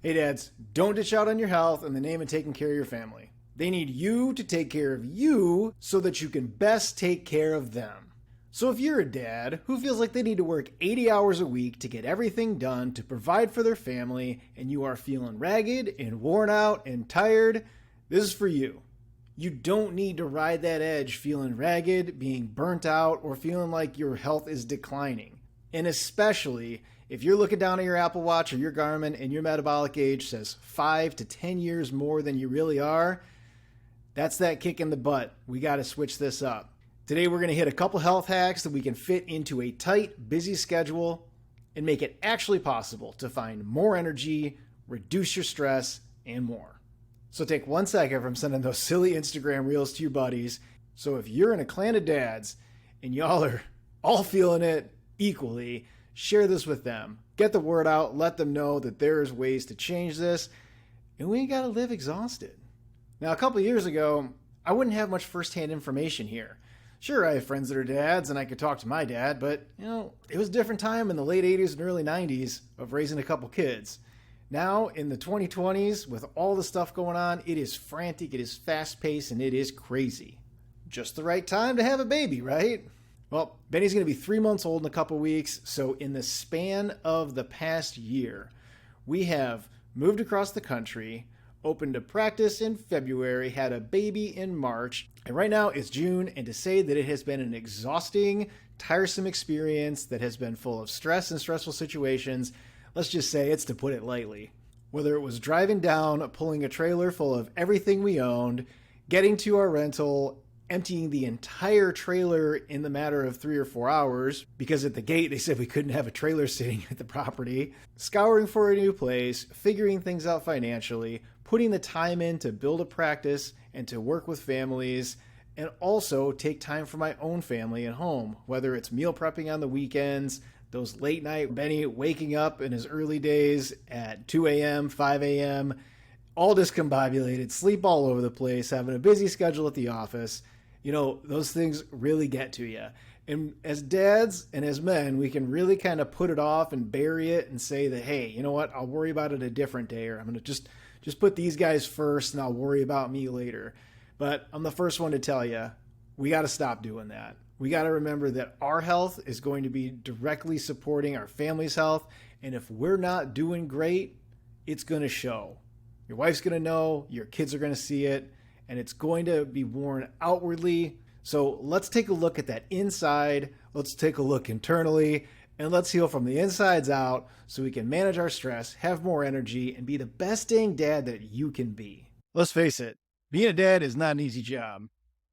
Hey dads, don't ditch out on your health in the name of taking care of your family. They need you to take care of you so that you can best take care of them. So if you're a dad who feels like they need to work 80 hours a week to get everything done to provide for their family and you are feeling ragged and worn out and tired, this is for you. You don't need to ride that edge feeling ragged, being burnt out, or feeling like your health is declining. And especially if you're looking down at your Apple Watch or your Garmin and your metabolic age says 5 to 10 years more than you really are, that's that kick in the butt. We got to switch this up. Today we're going to hit a couple health hacks that we can fit into a tight, busy schedule and make it actually possible to find more energy, reduce your stress, and more. So take 1 second from sending those silly Instagram reels to your buddies. So if you're in a clan of dads and y'all are all feeling it equally, share this with them. Get the word out. Let them know that there's ways to change this. And we ain't got to live exhausted. Now, a couple years ago, I wouldn't have much firsthand information here. Sure, I have friends that are dads, and I could talk to my dad, but, it was a different time in the late 80s and early 90s of raising a couple kids. Now, in the 2020s, with all the stuff going on, it is frantic, it is fast-paced, and it is crazy. Just the right time to have a baby, right? Well, Benny's going to be 3 months old in a couple weeks, so in the span of the past year, we have moved across the country, opened a practice in February, had a baby in March, and right now it's June, and to say that it has been an exhausting, tiresome experience that has been full of stress and stressful situations, let's just say it's to put it lightly. Whether it was driving down, pulling a trailer full of everything we owned, getting to our rental, emptying the entire trailer in the matter of 3 or 4 hours, because at the gate they said we couldn't have a trailer sitting at the property, scouring for a new place, figuring things out financially, putting the time in to build a practice and to work with families, and also take time for my own family at home, whether it's meal prepping on the weekends, those late night Benny waking up in his early days at 2 a.m., 5 a.m., all discombobulated, sleep all over the place, having a busy schedule at the office. Those things really get to you. And as dads and as men, we can really kind of put it off and bury it and say that, hey, you know what, I'll worry about it a different day, or I'm going to just put these guys first and I'll worry about me later. But I'm the first one to tell you, we got to stop doing that. We got to remember that our health is going to be directly supporting our family's health. And if we're not doing great, it's going to show. Your wife's going to know, your kids are going to see it, and it's going to be worn outwardly. So let's take a look at that inside. Let's take a look internally, and let's heal from the insides out so we can manage our stress, have more energy, and be the best dang dad that you can be. Let's face it, being a dad is not an easy job.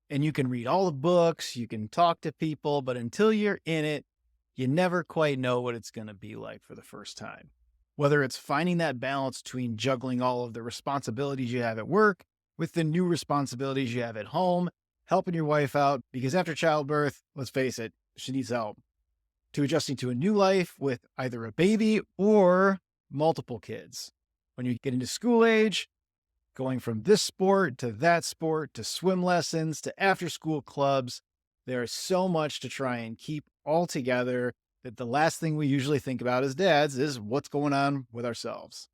And you can read all the books, you can talk to people, but until you're in it, you never quite know what it's going to be like for the first time. Whether it's finding that balance between juggling all of the responsibilities you have at work with the new responsibilities you have at home, helping your wife out, because after childbirth, let's face it, she needs help, to adjusting to a new life with either a baby or multiple kids. When you get into school age, going from this sport to swim lessons to after school clubs, there is so much to try and keep all together that the last thing we usually think about as dads is what's going on with ourselves.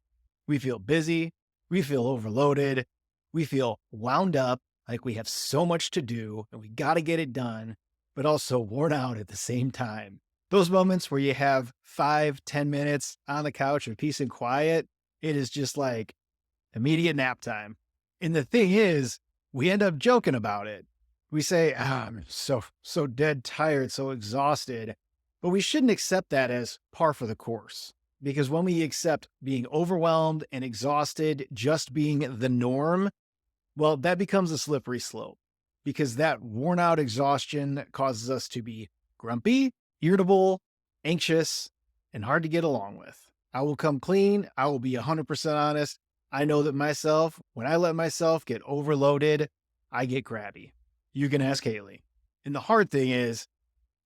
We feel busy, we feel overloaded, we feel wound up, like we have so much to do and we got to get it done, but also worn out at the same time. Those moments where you have 5-10 minutes on the couch of peace and quiet, it is just like immediate nap time. And the thing is, we end up joking about it. We say, I'm so dead tired, so exhausted. But we shouldn't accept that as par for the course. Because when we accept being overwhelmed and exhausted just being the norm, well, that becomes a slippery slope. Because that worn out exhaustion causes us to be grumpy, irritable, anxious, and hard to get along with. I will come clean. I will be 100% honest. I know that myself, when I let myself get overloaded, I get crabby. You can ask Haley. And the hard thing is,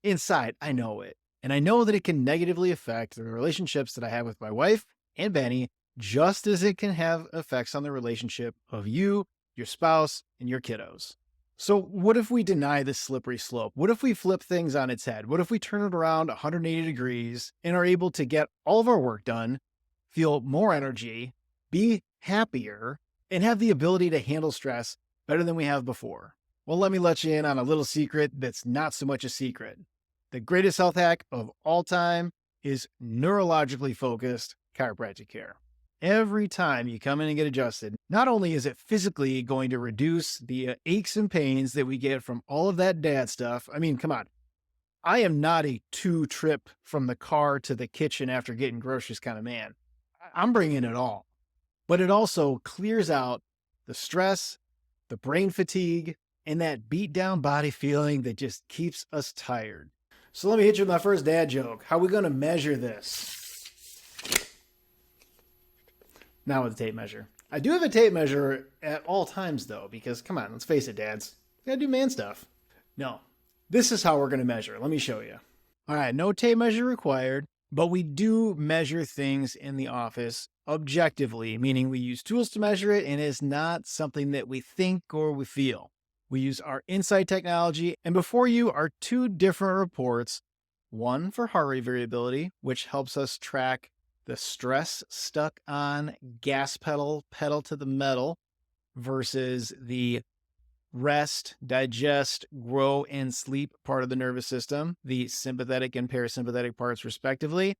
inside, I know it. And I know that it can negatively affect the relationships that I have with my wife and Benny, just as it can have effects on the relationship of you, your spouse, and your kiddos. So what if we deny this slippery slope? What if we flip things on its head? What if we turn it around 180 degrees and are able to get all of our work done, feel more energy, be happier, and have the ability to handle stress better than we have before. Well, let me let you in on a little secret that's not so much a secret. The greatest health hack of all time is neurologically focused chiropractic care. Every time you come in and get adjusted, not only is it physically going to reduce the aches and pains that we get from all of that dad stuff. I mean, come on. I am not a 2-trip from the car to the kitchen after getting groceries kind of man. I'm bringing it all. But it also clears out the stress, the brain fatigue, and that beat down body feeling that just keeps us tired. So let me hit you with my first dad joke. How are we going to measure this? Not with a tape measure. I do have a tape measure at all times though, because come on, let's face it, dads. We gotta do man stuff. No, this is how we're going to measure. Let me show you. All right, no tape measure required, but we do measure things in the office objectively, meaning we use tools to measure it, and it's not something that we think or we feel. We use our Insight technology, and before you are 2 different reports, one for heart rate variability, which helps us track the stress stuck on gas pedal to the metal versus the rest, digest, grow, and sleep part of the nervous system, the sympathetic and parasympathetic parts respectively.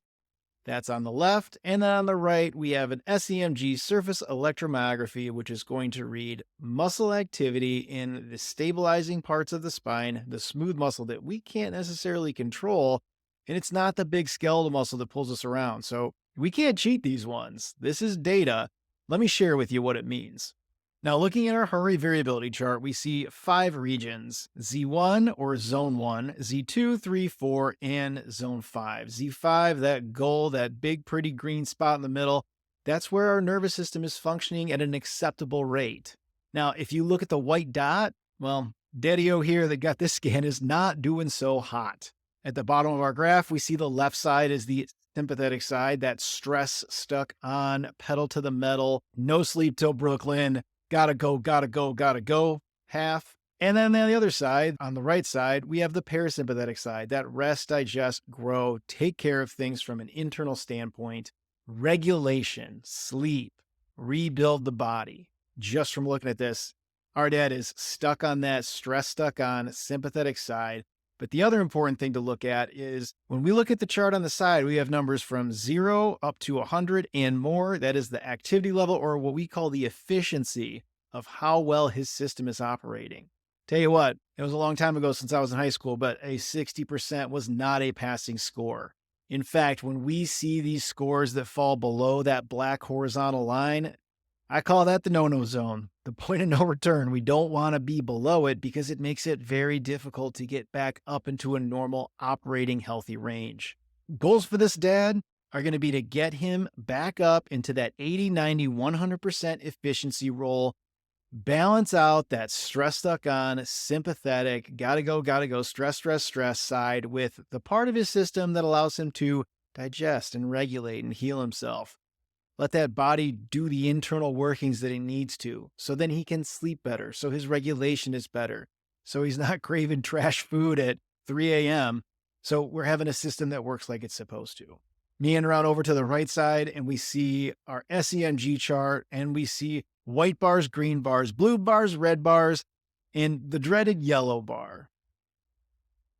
That's on the left. And then on the right, we have an SEMG surface electromyography, which is going to read muscle activity in the stabilizing parts of the spine, the smooth muscle that we can't necessarily control. And it's not the big skeletal muscle that pulls us around. So we can't cheat these ones. This is data. Let me share with you what it means. Now, looking at our heart rate variability chart, we see 5 regions: Z1 or Zone 1, Z2, 3, 4, and Zone 5. Z5, that goal, that big pretty green spot in the middle, that's where our nervous system is functioning at an acceptable rate. Now, if you look at the white dot, well, Daddy-O here that got this scan is not doing so hot. At the bottom of our graph, we see the left side is the sympathetic side, that stress stuck on, pedal to the metal, no sleep till Brooklyn, gotta go, half. And then on the other side, on the right side, we have the parasympathetic side, that rest, digest, grow, take care of things from an internal standpoint, regulation, sleep, rebuild the body. Just from looking at this, our dad is stuck on that stress stuck on sympathetic side. But the other important thing to look at is when we look at the chart on the side, we have numbers from 0 up to 100 and more. That is the activity level, or what we call the efficiency of how well his system is operating. Tell you what, it was a long time ago since I was in high school, but a 60% was not a passing score. In fact, when we see these scores that fall below that black horizontal line, I call that the no-no zone, the point of no return. We don't want to be below it because it makes it very difficult to get back up into a normal operating healthy range. Goals for this dad are going to be to get him back up into that 80, 90, 100% efficiency roll, balance out that stress stuck on, sympathetic, gotta go, stress side with the part of his system that allows him to digest and regulate and heal himself. Let that body do the internal workings that it needs to, so then he can sleep better, so his regulation is better, so he's not craving trash food at 3 a.m. So we're having a system that works like it's supposed to. Meander around over to the right side, and we see our SEMG chart, and we see white bars, green bars, blue bars, red bars, and the dreaded yellow bar.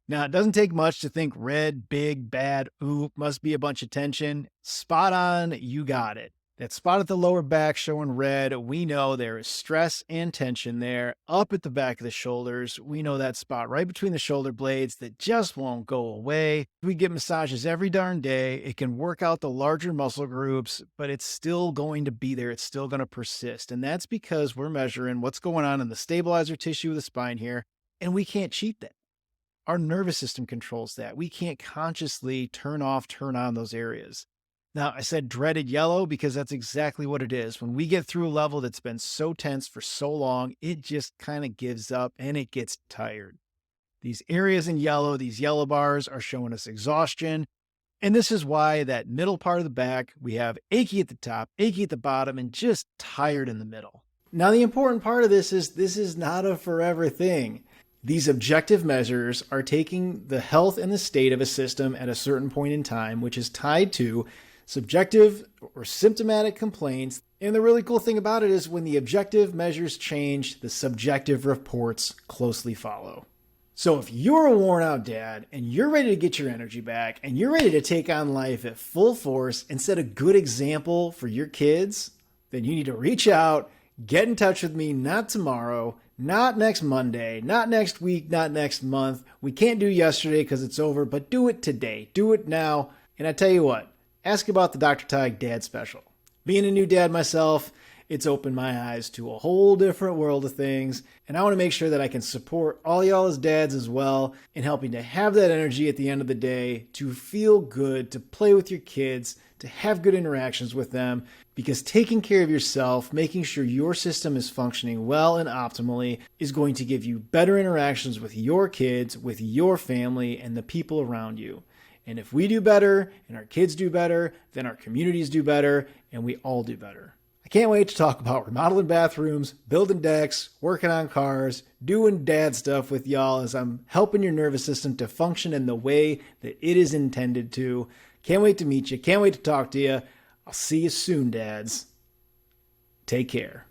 Now, it doesn't take much to think red, big, bad, ooh, must be a bunch of tension. Spot on, you got it. That spot at the lower back showing red, we know there is stress and tension there. Up at the back of the shoulders, we know that spot right between the shoulder blades that just won't go away. We get massages every darn day. It can work out the larger muscle groups, but it's still going to be there. It's still going to persist. And that's because we're measuring what's going on in the stabilizer tissue of the spine here, and we can't cheat that. Our nervous system controls that. We can't consciously turn off, turn on those areas. Now, I said dreaded yellow because that's exactly what it is. When we get through a level that's been so tense for so long, it just kind of gives up and it gets tired. These areas in yellow, these yellow bars are showing us exhaustion. And this is why that middle part of the back, we have achy at the top, achy at the bottom, and just tired in the middle. Now, the important part of this is not a forever thing. These objective measures are taking the health and the state of a system at a certain point in time, which is tied to subjective or symptomatic complaints And the really cool thing about it is when the objective measures change, the subjective reports closely follow. So if you're a worn out dad and you're ready to get your energy back and you're ready to take on life at full force and set a good example for your kids, then you need to reach out, get in touch with me, not tomorrow, not next Monday, not next week, not next month. We can't do yesterday because it's over, but do it today. Do it now. And I tell you what, ask about the Dr. Tygue Dad Special. Being a new dad myself, it's opened my eyes to a whole different world of things, and I want to make sure that I can support all y'all as dads as well in helping to have that energy at the end of the day, to feel good, to play with your kids, to have good interactions with them, because taking care of yourself, making sure your system is functioning well and optimally is going to give you better interactions with your kids, with your family, and the people around you. And if we do better and our kids do better, then our communities do better and we all do better. I can't wait to talk about remodeling bathrooms, building decks, working on cars, doing dad stuff with y'all as I'm helping your nervous system to function in the way that it is intended to. Can't wait to meet you. Can't wait to talk to you. I'll see you soon, dads. Take care.